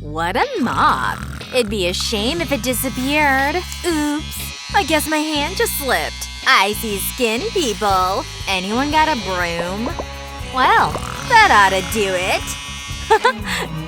What a mop. It'd be a shame if it disappeared. Oops. I guess my hand just slipped. Icy skin, people. Anyone got a broom? Well, that ought to do it.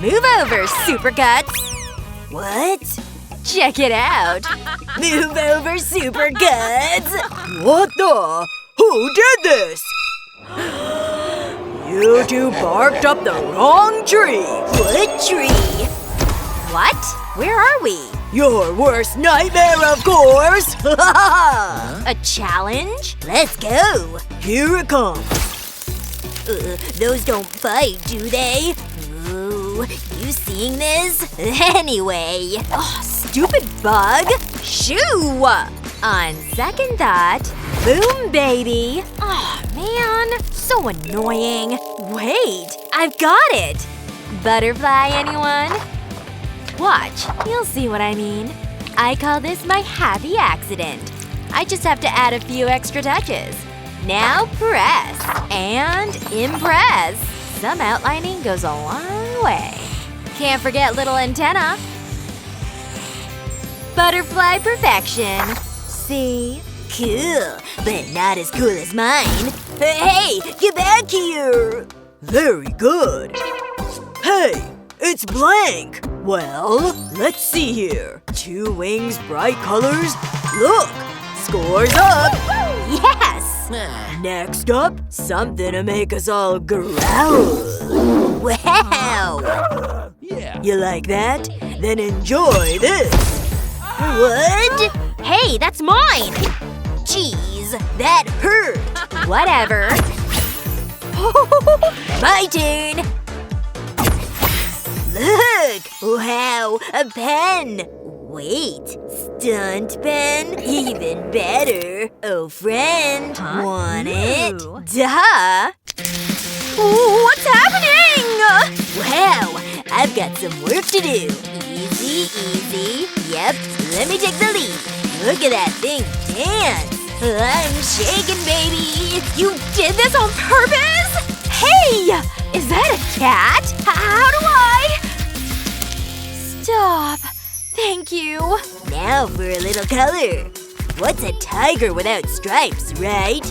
Move over, Supercuts. What? Check it out. Move over, Supercuts. What the? Who did this? You two barked up the wrong tree. What tree? What? Where are we? Your worst nightmare, of course! A challenge? Let's go! Here it comes. Those don't bite, do they? Ooh, you seeing this? Anyway. Oh, stupid bug! Shoo! On second thought, boom, baby! Oh, man, so annoying. Wait, I've got it! Butterfly, anyone? Watch, you'll see what I mean. I call this my happy accident. I just have to add a few extra touches. Now press and impress. Some outlining goes a long way. Can't forget little antenna. Butterfly perfection. See? Cool, but not as cool as mine. Hey, get back here! Very good. Hey, it's blank. Well, let's see here. 2 wings, bright colors. Look! Score's up! Yes! Next up, something to make us all growl. Wow! Yeah. You like that? Then enjoy this. What? Hey, that's mine! Jeez, that hurt! Whatever. My turn! Look! Wow, a pen! Wait, stunt pen? Even better. Oh, friend, want it? Duh! What's happening? Wow, I've got some work to do. Easy, easy. Yep, let me take the lead. Look at that thing dance. I'm shaking, baby. You did this on purpose? Hey! Is that a cat? How do I? Stop. Thank you. Now for a little color. What's a tiger without stripes, right?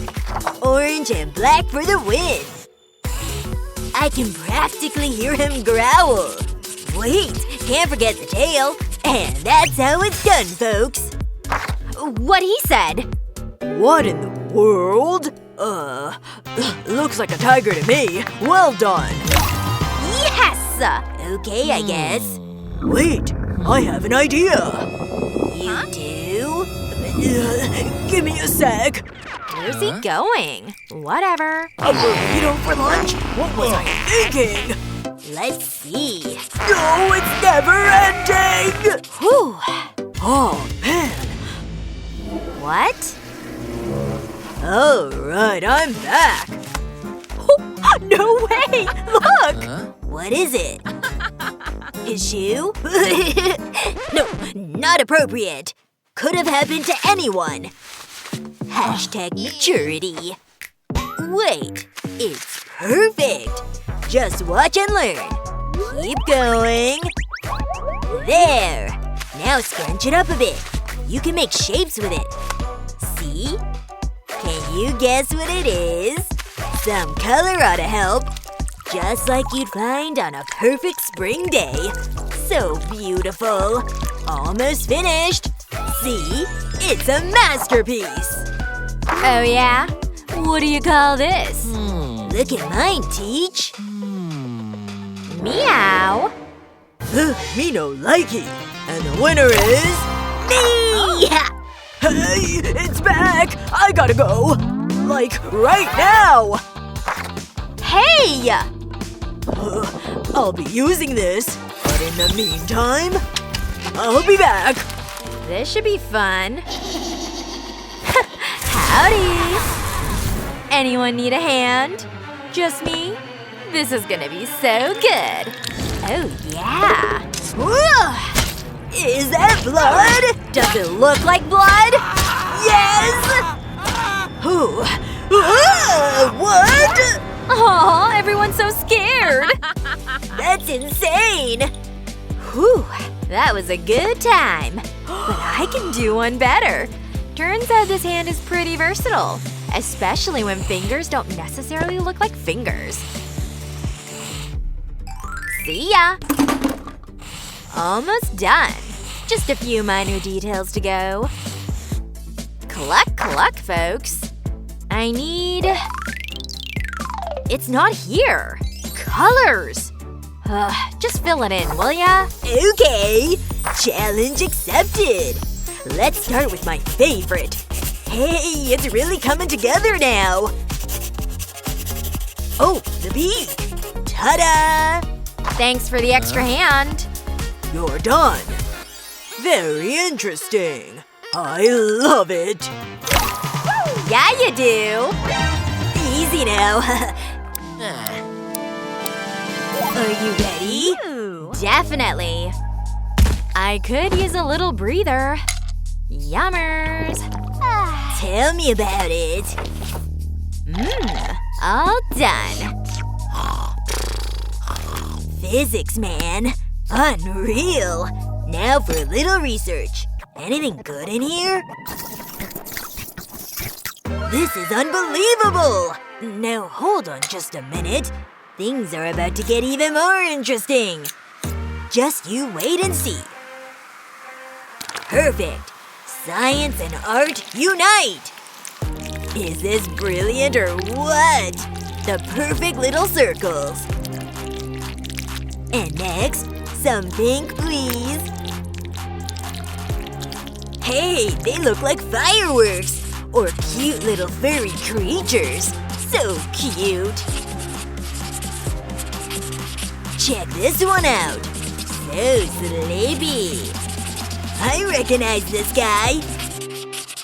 Orange and black for the win. I can practically hear him growl. Wait, can't forget the tail. And that's how it's done, folks. What he said. What in the world? Looks like a tiger to me. Well done. Yes! Okay, I guess. Wait, I have an idea. You do? Give me a sec. Where's he going? Whatever. A burrito for lunch? What was I thinking? Let's see. No, it's never ending! Whew. Oh, man. What? Alright, I'm back. No way! Look! What is it? His shoe? No, not appropriate. Could have happened to anyone. Hashtag maturity. Wait, it's perfect. Just watch and learn. Keep going. There. Now scrunch it up a bit. You can make shapes with it. See? Can you guess what it is? Some color ought to help. Just like you'd find on a perfect spring day. So beautiful. Almost finished. See? It's a masterpiece. Oh yeah? What do you call this? Look at mine, Teach. Meow. Me no likey. And the winner is… Me! Hey, it's back! I gotta go! Like, right now! Hey! I'll be using this, but in the meantime, I'll be back! This should be fun. Howdy! Anyone need a hand? Just me? This is gonna be so good. Oh, yeah. Ugh. Is that blood? Does it look like blood? Yes! Who? What? Aw, everyone's so scared. That's insane! That was a good time. But I can do one better. Turns out this hand is pretty versatile. Especially when fingers don't necessarily look like fingers. See ya! Almost done. Just a few minor details to go. Cluck, cluck, folks. I need… It's not here. Colors. Just fill it in, will ya? Okay. Challenge accepted. Let's start with my favorite. Hey, it's really coming together now. Oh, the beak. Ta-da! Thanks for the extra hand. You're done. Very interesting. I love it. Yeah, you do. Easy now. Are you ready? Ooh, definitely. I could use a little breather. Yummers. Tell me about it. All done. Physics, man. Unreal. Now for a little research. Anything good in here? This is unbelievable! Now hold on just a minute. Things are about to get even more interesting. Just you wait and see. Perfect. Science and art unite! Is this brilliant or what? The perfect little circles. And next, some pink, please. Hey, they look like fireworks! Or cute little furry creatures. So cute. Check this one out. So sleepy. I recognize this guy.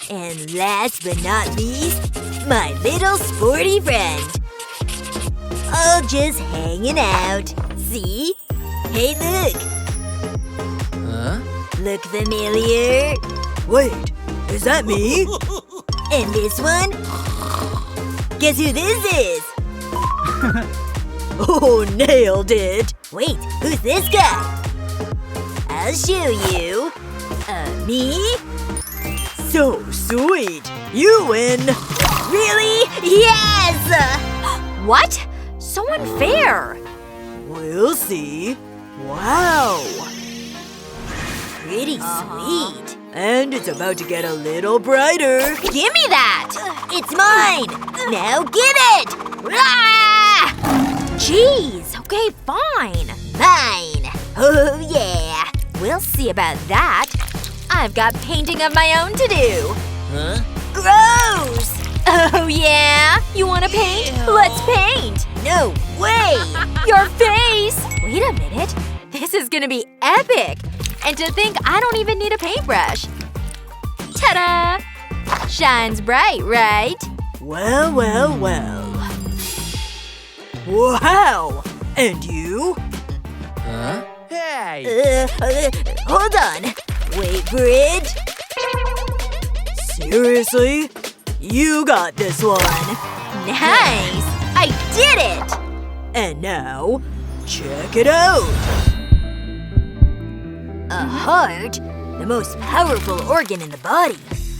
And last but not least, my little sporty friend. All just hanging out. See? Hey, look. Huh? Look familiar? Wait, is that me? And this one? Guess who this is? Oh, nailed it! Wait, who's this guy? I'll show you. Me? So sweet! You win! Really? Yes! What? So unfair. We'll see. Wow! Pretty sweet. And it's about to get a little brighter. Give me that! It's mine! Now give it! Ah! Jeez, okay, fine. Mine! Oh yeah! We'll see about that. I've got painting of my own to do. Huh? Gross! Oh yeah? You wanna paint? Let's paint! No way! Your face! Wait a minute. This is gonna be epic! And to think I don't even need a paintbrush. Ta-da! Shines bright, right? Well, well, well. Wow! And you? Huh? Hey! Hold on. Wait for it. Seriously? You got this one. Nice! I did it! And now, check it out. A heart, the most powerful organ in the body.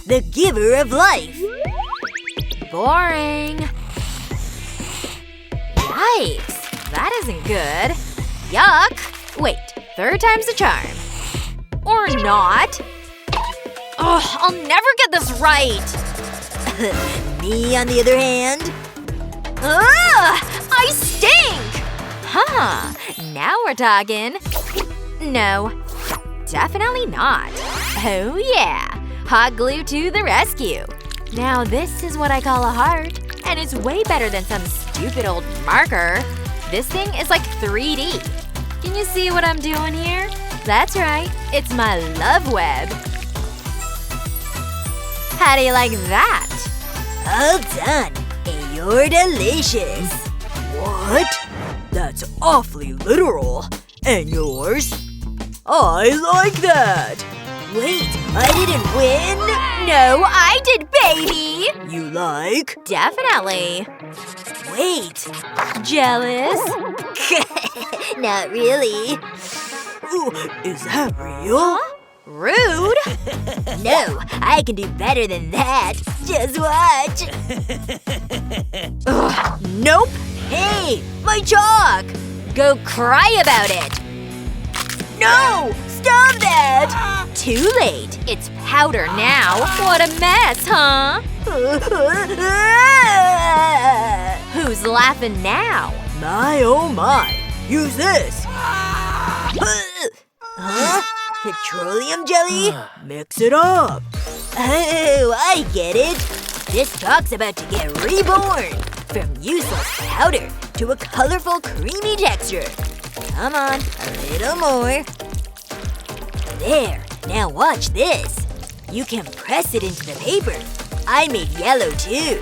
The giver of life. Boring. Yikes. That isn't good. Yuck. Wait, third time's the charm. Or not. Ugh, I'll never get this right. Me, on the other hand. Ugh! I stink! Huh. Now we're talking. No. Definitely not. Oh yeah. Hot glue to the rescue. Now this is what I call a heart. And it's way better than some stupid old marker. This thing is like 3D. Can you see what I'm doing here? That's right. It's my love web. How do you like that? All done. And you're delicious. What? That's awfully literal. And yours? I like that. Wait, I didn't win? No, I did, baby! You like? Definitely. Wait. Jealous? Not really. Ooh, is that real? Rude? No, I can do better than that. Just watch. Ugh, nope. Hey, my chalk! Go cry about it. No! Stop that! Too late. It's powder now. What a mess, huh? Who's laughing now? My oh my. Use this. Huh? Petroleum jelly? Mix it up. Oh, I get it. This chalk's about to get reborn. From useless powder to a colorful, creamy texture. Come on, a little more. There, now watch this. You can press it into the paper. I made yellow too.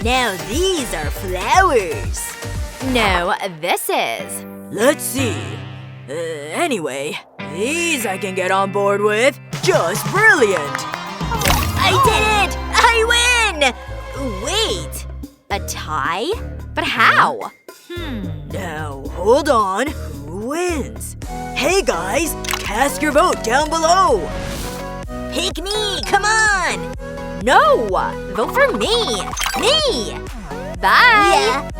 Now these are flowers. No, this is. Let's see. Anyway, these I can get on board with. Just brilliant. I did it! I win! Wait, a tie? But how? Now, hold on. Who wins? Hey guys, cast your vote down below. Pick me, come on! No! Vote for me! Me! Bye! Yeah.